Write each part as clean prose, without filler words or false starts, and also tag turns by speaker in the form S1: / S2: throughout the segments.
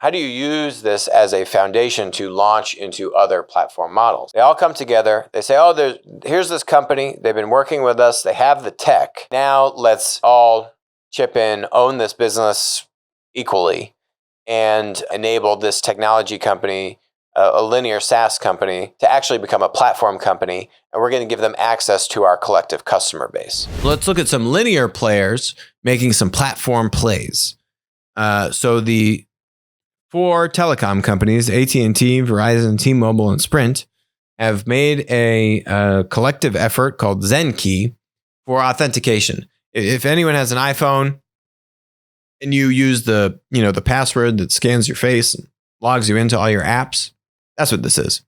S1: how do you use this as a foundation to launch into other platform models? They all come together. They say, oh, here's this company. They've been working with us. They have the tech. Now let's all chip in, own this business equally, and enable this technology company, a linear SaaS company, to actually become a platform company. And we're going to give them access to our collective customer base. Let's look at some linear players making some platform plays. So the 4 telecom companies, AT&T, Verizon, T-Mobile, and Sprint, have made a collective effort called ZenKey for authentication. If anyone has an iPhone and you use the password that scans your face and logs you into all your apps, that's what this is.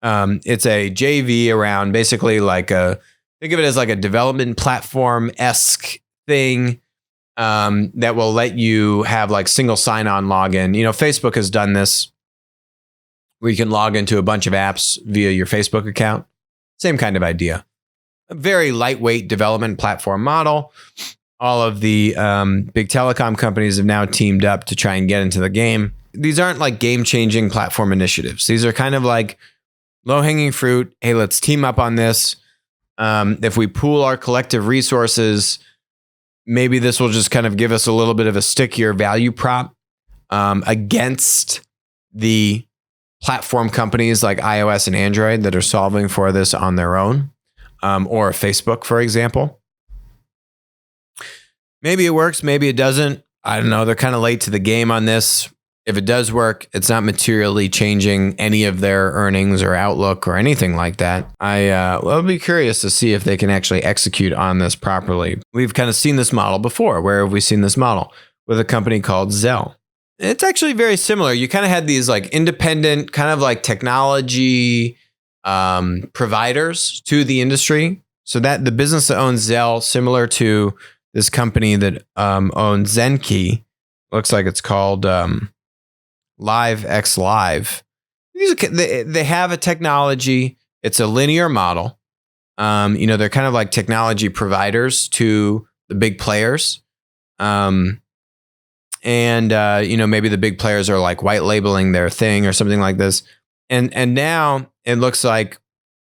S1: It's a JV around basically think of it as like a development platform-esque thing that will let you have like single sign-on login. Facebook has done this where you can log into a bunch of apps via your Facebook account. Same kind of idea. A very lightweight development platform model. All of the big telecom companies have now teamed up to try and get into the game. These aren't like game-changing platform initiatives. These are kind of like low-hanging fruit. Hey, let's team up on this. If we pool our collective resources, maybe this will just kind of give us a little bit of a stickier value prop against the platform companies like iOS and Android that are solving for this on their own, or Facebook, for example. Maybe it works, maybe it doesn't. I don't know. They're kind of late to the game on this. If it does work, it's not materially changing any of their earnings or outlook or anything like that. I'll be curious to see if they can actually execute on this properly. We've kind of seen this model before. Where have we seen this model? With a company called Zelle. It's actually very similar. You kind of had these like independent kind of like technology providers to the industry. So that the business that owns Zelle, similar to this company that owns ZenKey, looks like it's called LiveXLive. They have a technology. It's a linear model. They're kind of like technology providers to the big players. Maybe the big players are like white labeling their thing or something like this. And now it looks like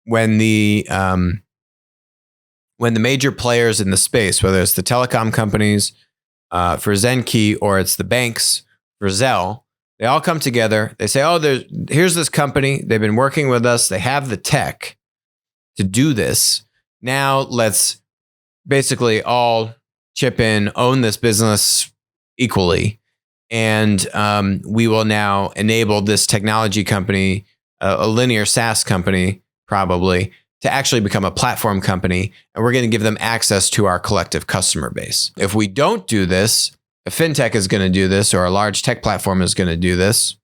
S1: when the major players in the space, whether it's the telecom companies for ZenKey or it's the banks for Zelle, they all come together. They say, oh, here's this company. They've been working with us. They have the tech to do this. Now let's basically all chip in, own this business equally. And we will now enable this technology company, a linear SaaS company, probably, to actually become a platform company. And we're going to give them access to our collective customer base. If we don't do this, a fintech is going to do this, or a large tech platform is going to do this.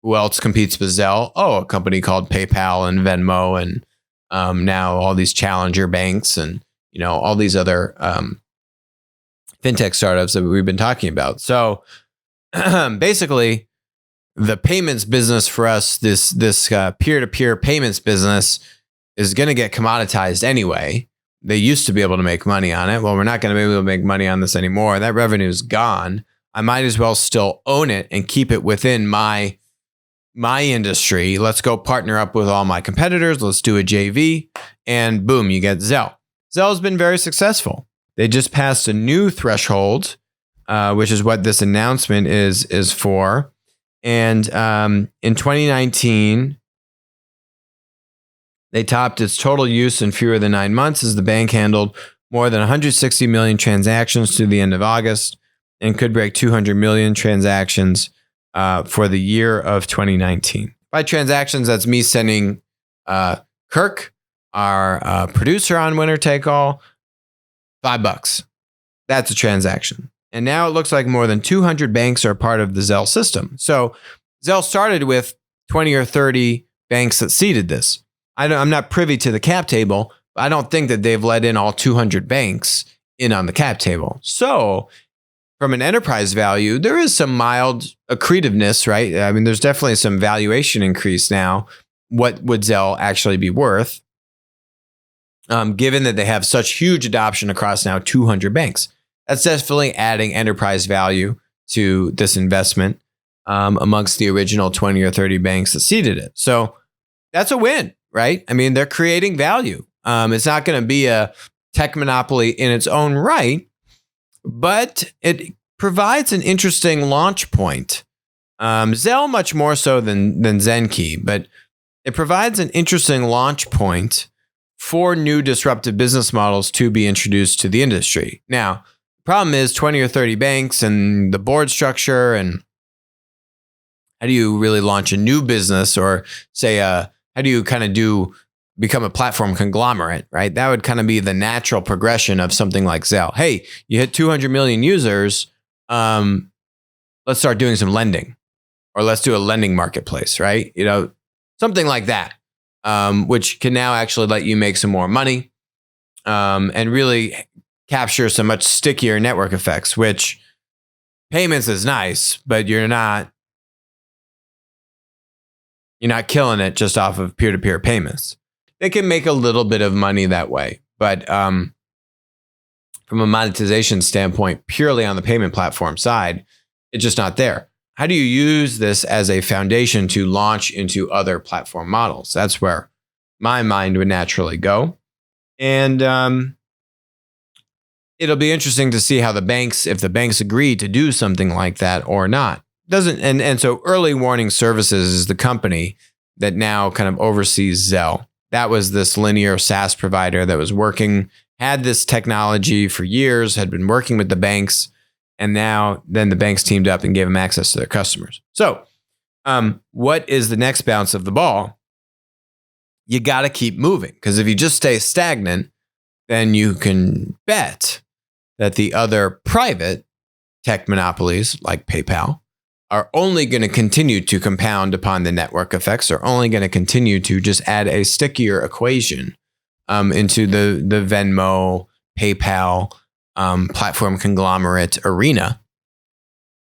S1: Who else competes with Zelle? Oh, a company called PayPal and Venmo, and now all these challenger banks, and all these other fintech startups that we've been talking about. So basically, the payments business for us, this peer-to-peer payments business, is going to get commoditized anyway. They used to be able to make money on it. Well, we're not going to be able to make money on this anymore. That revenue is gone. I might as well still own it and keep it within my industry. Let's go partner up with all my competitors. Let's do a JV, and boom, you get Zelle. Zelle's been very successful. They just passed a new threshold, which is what this announcement is for. And in 2019, they topped its total use in fewer than 9 months as the bank handled more than 160 million transactions through the end of August and could break 200 million transactions for the year of 2019. By transactions, that's me sending Kirk, our producer on Winner Take All, $5. That's a transaction. And now it looks like more than 200 banks are part of the Zelle system. So Zelle started with 20 or 30 banks that seeded this. I'm not privy to the cap table, but I don't think that they've let in all 200 banks in on the cap table. So from an enterprise value, there is some mild accretiveness, right? I mean, there's definitely some valuation increase now. What would Zelle actually be worth? Given that they have such huge adoption across now 200 banks. That's definitely adding enterprise value to this investment. amongst the original 20 or 30 banks that seeded it. So that's a win, right? I mean, they're creating value. It's not going to be a tech monopoly in its own right, but it provides an interesting launch point. Zelle much more so than Zenki, but it provides an interesting launch point for new disruptive business models to be introduced to the industry. Now, the problem is 20 or 30 banks and the board structure, and how do you really launch a new business, or say, how do you kind of become a platform conglomerate, right? That would kind of be the natural progression of something like Zelle. Hey, you hit 200 million users. Let's start doing some lending, or let's do a lending marketplace, right? Something like that, which can now actually let you make some more money and really capture some much stickier network effects, which payments is nice, but you're not killing it just off of peer-to-peer payments. They can make a little bit of money that way, but from a monetization standpoint, purely on the payment platform side, it's just not there. How do you use this as a foundation to launch into other platform models? That's where my mind would naturally go. And it'll be interesting to see how if the banks agree to do something like that or not. So Early Warning Services is the company that now kind of oversees Zelle. That was this linear SaaS provider that had this technology for years, had been working with the banks, and then the banks teamed up and gave them access to their customers. So what is the next bounce of the ball? You got to keep moving, because if you just stay stagnant, then you can bet that the other private tech monopolies like PayPal are only going to continue to compound upon the network effects, are only going to continue to just add a stickier equation into the Venmo, PayPal, platform conglomerate arena,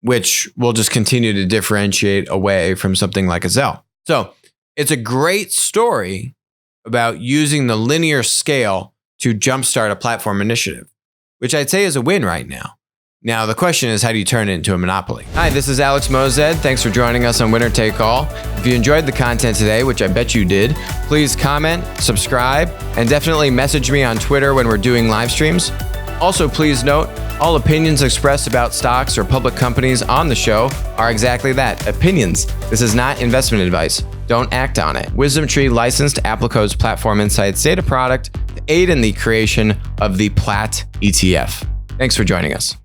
S1: which will just continue to differentiate away from something like a Zelle. So it's a great story about using the linear scale to jumpstart a platform initiative, which I'd say is a win right now. Now, the question is, how do you turn it into a monopoly? Hi, this is Alex Mozed. Thanks for joining us on Winner Take All. If you enjoyed the content today, which I bet you did, please comment, subscribe, and definitely message me on Twitter when we're doing live streams. Also, please note, all opinions expressed about stocks or public companies on the show are exactly that, opinions. This is not investment advice. Don't act on it. WisdomTree licensed Applico's Platform Insights data product to aid in the creation of the Plat ETF. Thanks for joining us.